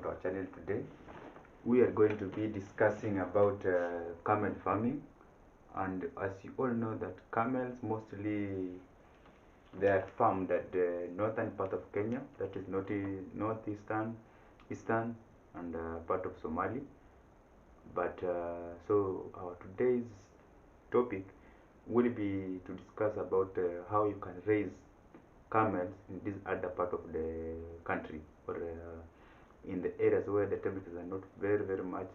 to our channel today. We are going to be discussing about camel farming, and as you all know that camels mostly they are farmed at the northern part of Kenya, that is northeastern, eastern, and part of Somali. But so our today's topic will be to discuss about how you can raise camels in this other part of the country, or in the areas where the temperatures are not very much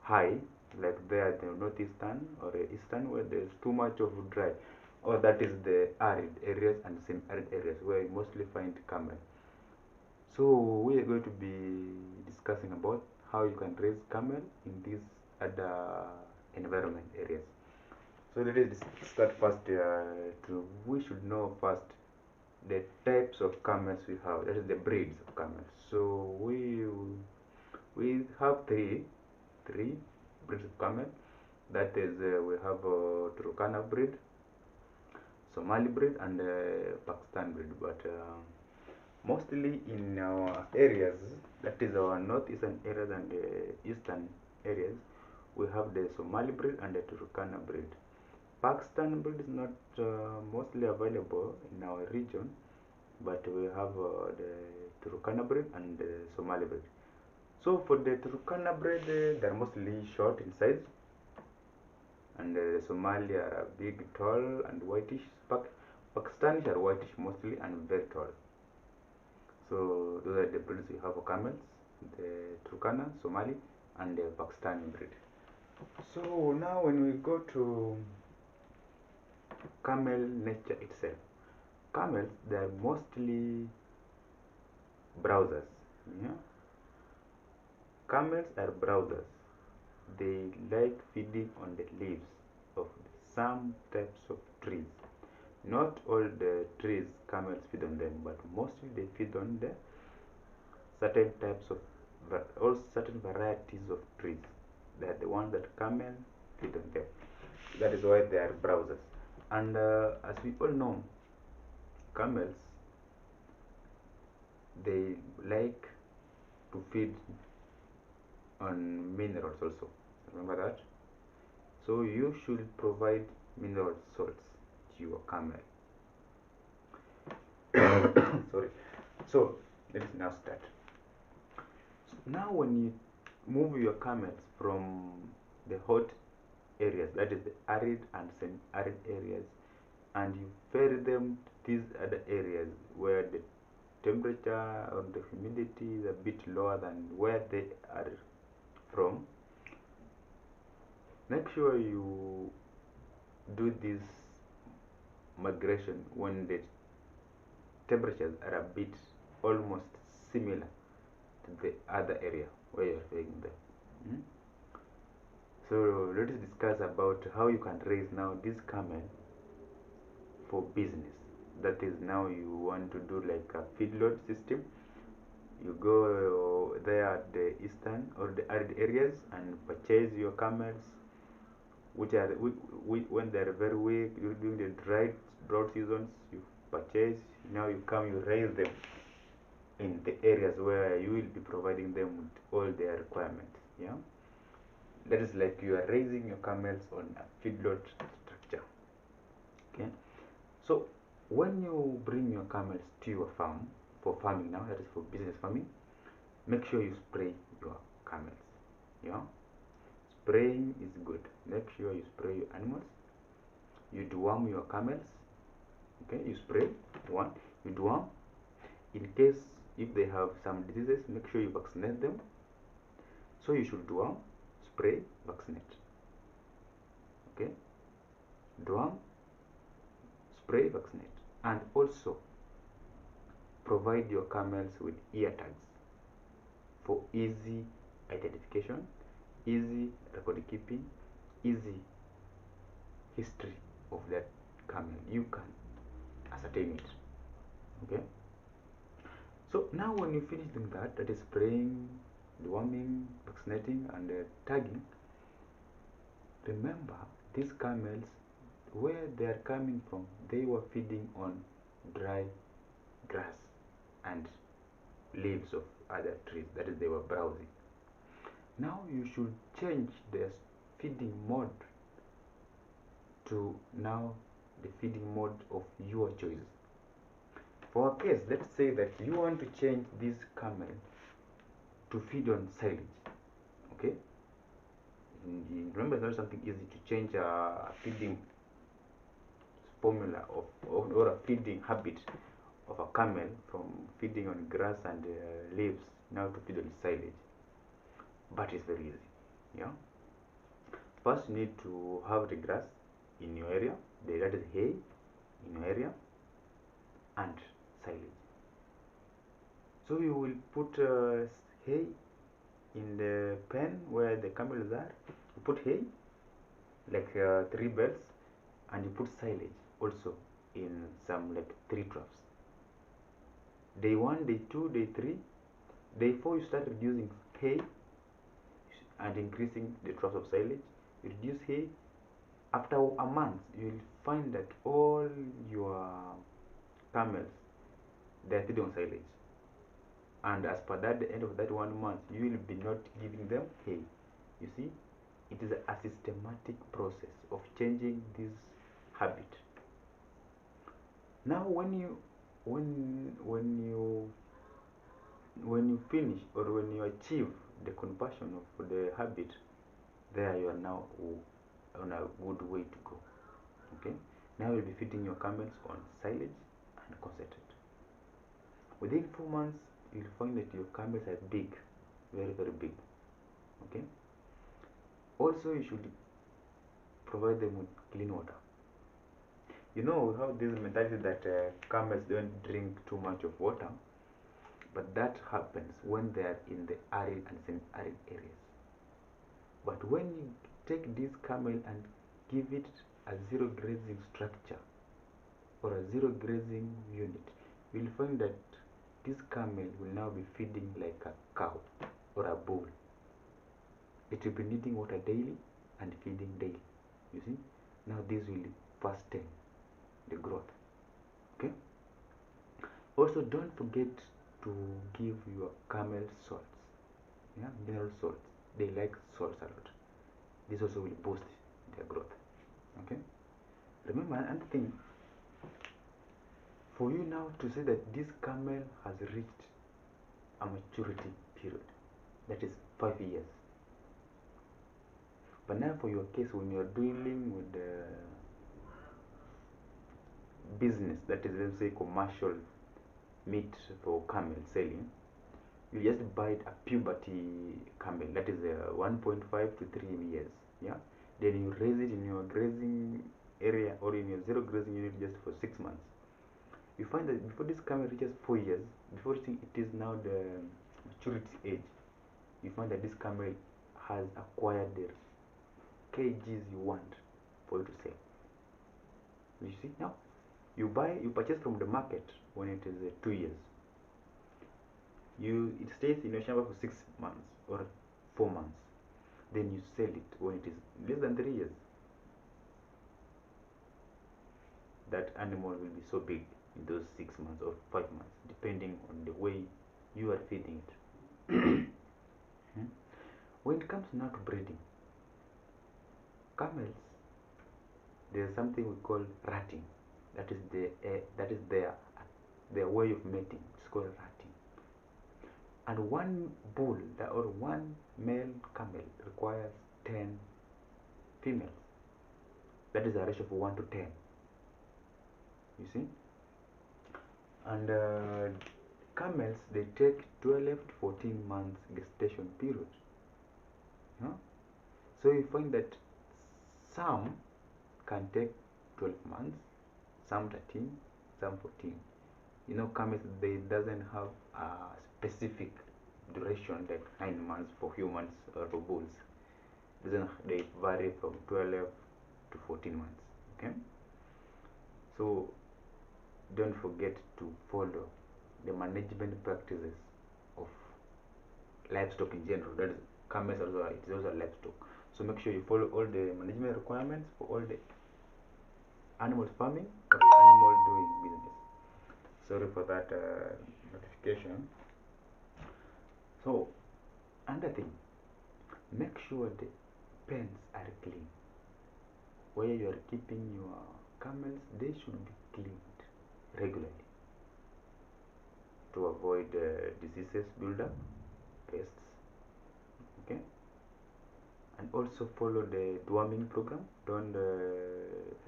high, like there the northeastern or eastern, where there's too much of dry, or that is the arid areas and semi-arid areas where you mostly find camel. So we are going to be discussing about how you can raise camel in these other environment areas. So let us start first. We should know first the types of camels we have. That is the breeds of camels. So we have three breeds of camel. That is we have Turkana breed, Somali breed, and Pakistan breed. But mostly in our areas, that is our northeastern areas and eastern areas, we have the Somali breed and the Turkana breed. Pakistan breed is not mostly available in our region, but we have the Turkana breed and the Somali breed. So for the Turkana breed, they're mostly short in size, and the Somali are big, tall, and whitish. Pakistanis are whitish mostly and very tall. So those are the breeds we have for camels: the Turkana, Somali, and the Pakistani breed. So now when we go to camel nature itself, camels, they are mostly browsers. Yeah, camels are browsers. They like feeding on the leaves of some types of trees. Not all the trees camels feed on them, but mostly they feed on the certain types of or certain varieties of trees. They are the ones that camels feed on them. That is why they are browsers. And as we all know, camels, they like to feed on minerals also. Remember that? So you should provide mineral salts to your camel. Sorry. So let us now start. So now when you move your camels from the hot areas, that is the arid and semi-arid areas, and you ferry them to these other areas where the temperature or the humidity is a bit lower than where they are from, make sure you do this migration when the temperatures are a bit almost similar to the other area where you're ferrying them. So let us discuss about how you can raise now this camel for business. That is, now you want to do like a feedlot system. You go there at the eastern or the arid areas and purchase your camels, which are when they are very weak during the drought seasons. You purchase. Now you come, you raise them in the areas where you will be providing them with all their requirements. Yeah, that is like you are raising your camels on a feedlot structure. Okay, so when you bring your camels to your farm for farming, now that is for business farming, make sure you spray your camels. Yeah, spraying is good. Make sure you spray your animals. You deworm your camels. Okay, you spray one, you deworm. In case if they have some diseases, make sure you vaccinate them. So you should deworm, spray, vaccinate. Okay, deworm, spray, vaccinate, and also provide your camels with ear tags for easy identification, easy record keeping, easy history of that camel. You can ascertain it. Okay, so now when you finish doing that, that is spraying, deworming, vaccinating, and tagging, remember these camels, where they are coming from, they were feeding on dry grass and leaves of other trees, that is, they were browsing. Now you should change the feeding mode to now the feeding mode of your choice. For our case, let's say that you want to change this camel to feed on silage. Okay, remember, it's not something easy to change a feeding formula or a feeding habit of a camel from feeding on grass and leaves now to feed on silage, but it's very easy. Yeah, first you need to have the grass in your area, that is hay in your area, and silage. So you will put hay in the pen where the camels are. You put hay like 3 bales, and you put silage also in some like 3 troughs. Day 1, day 2, day 3, day 4 you start reducing hay and increasing the troughs of silage. You reduce hay. After a month you will find that all your camels, they are feeding on silage, and as per that, the end of that 1 month you will be not giving them hay. You see, it is a systematic process of changing this habit. Now when you finish, or when you achieve the conversion of the habit, there you are now on a good way to go. Okay, now you'll be feeding your camels on silage and concentrate. Within 4 months you'll find that your camels are big, very very big. Okay, also you should provide them with clean water. You know, we have this mentality that camels don't drink too much of water, but that happens when they are in the arid and semi-arid areas. But when you take this camel and give it a zero grazing structure or a zero grazing unit, you will find that this camel will now be feeding like a cow or a bull. It will be needing water daily and feeding daily. You see, now this will fasten the growth. Okay, also don't forget to give your camel salts. Yeah, mineral salts, they like salts a lot. This also will boost their growth. Okay, remember another thing, for you now to say that this camel has reached a maturity period, that is 5 years. But now for your case, when you're dealing with the business, that is, let's say, commercial meat for camel selling, you just buy a puberty camel, that is 1.5 to 3 years. Yeah, then you raise it in your grazing area or in your zero grazing unit just for 6 months. You find that before this camel reaches 4 years, before it is now the maturity age, you find that this camel has acquired the kgs you want for you to sell. You see, now you purchase from the market when it is 2 years. It stays in your chamber for 6 months or 4 months. Then you sell it when it is less than 3 years. That animal will be so big in those 6 months or 5 months, depending on the way you are feeding it. When it comes now to breeding, camels, there is something we call ratting. That is their way of mating. It's called ratting. And one bull or one male camel requires 10 females. That is a ratio of 1 to 10. You see? And camels, they take 12 to 14 months gestation period. Huh? So you find that some can take 12 months, some 13, some 14. You know, camels, they doesn't have a specific duration like 9 months for humans or for bulls. They vary from 12 to 14 months. Okay, so don't forget to follow the management practices of livestock in general. That is, camels also, it is also livestock. So make sure you follow all the management requirements for all the animal farming or animal doing business. Sorry for that notification. So another thing, make sure the pens are clean. Where you are keeping your camels, they should be cleaned regularly to avoid diseases build up, pests. Okay, and also follow the deworming program. Don't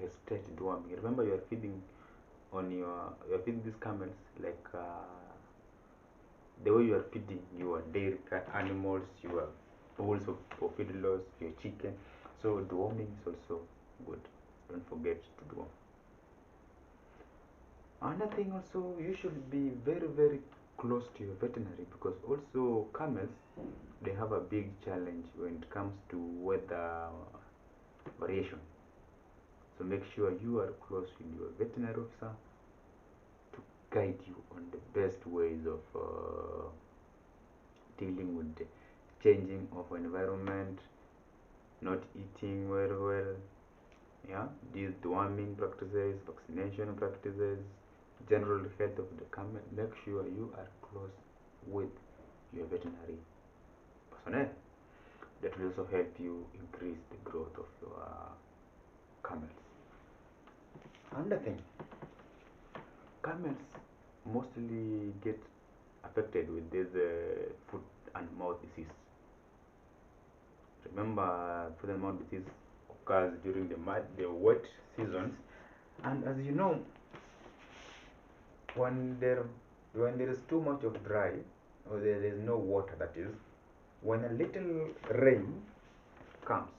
hesitate deworming. Remember, you are feeding you are feeding these camels like the way you are feeding your dairy animals, your bulls or feedlots, your chicken. So deworming is also good. Don't forget to deworm. Another thing also, you should be very close to your veterinary, because also camels, they have a big challenge when it comes to weather variation. So make sure you are close with your veterinary officer to guide you on the best ways of dealing with the changing of environment, not eating very well, yeah, these deworming practices, vaccination practices, general health of the camel. Make sure you are close with your veterinary personnel. That will also help you increase the growth of your camels. Another thing, camels mostly get affected with this foot and mouth disease. Remember, foot and mouth disease occurs during the wet seasons, and as you know, when there is too much of dry, or there is no water, that is, when a little rain comes,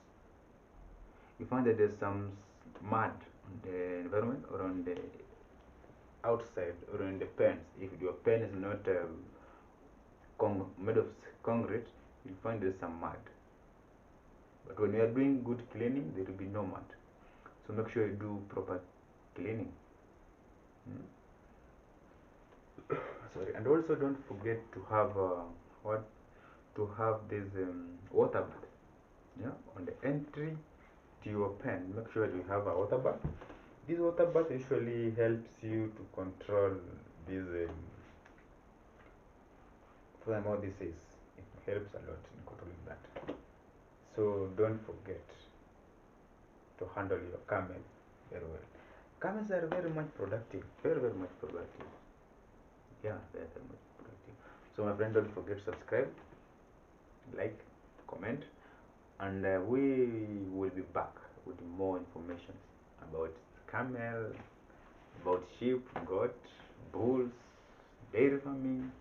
you find that there's some mud on the environment or on the outside or in the pens. If your pen is not made of concrete, you find there's some mud. But when you are doing good cleaning, there will be no mud. So make sure you do proper cleaning. Hmm? Sorry, and also don't forget to have what to have this water bath. Yeah, on the entry to your pen, make sure you have a water bath. This water bath usually helps you to control this disease. It helps a lot in controlling that. So don't forget to handle your camel very well. Camels are very much productive, very much productive. Yeah, they are very much productive. So my friend, don't forget to subscribe, like, comment, and we will be back with more information about camel, about sheep, goat, bulls, dairy farming.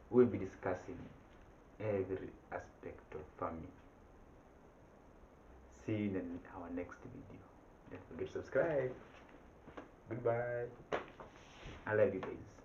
We'll be discussing every aspect of farming. See you in our next video. Don't forget to subscribe. Goodbye. I love you guys.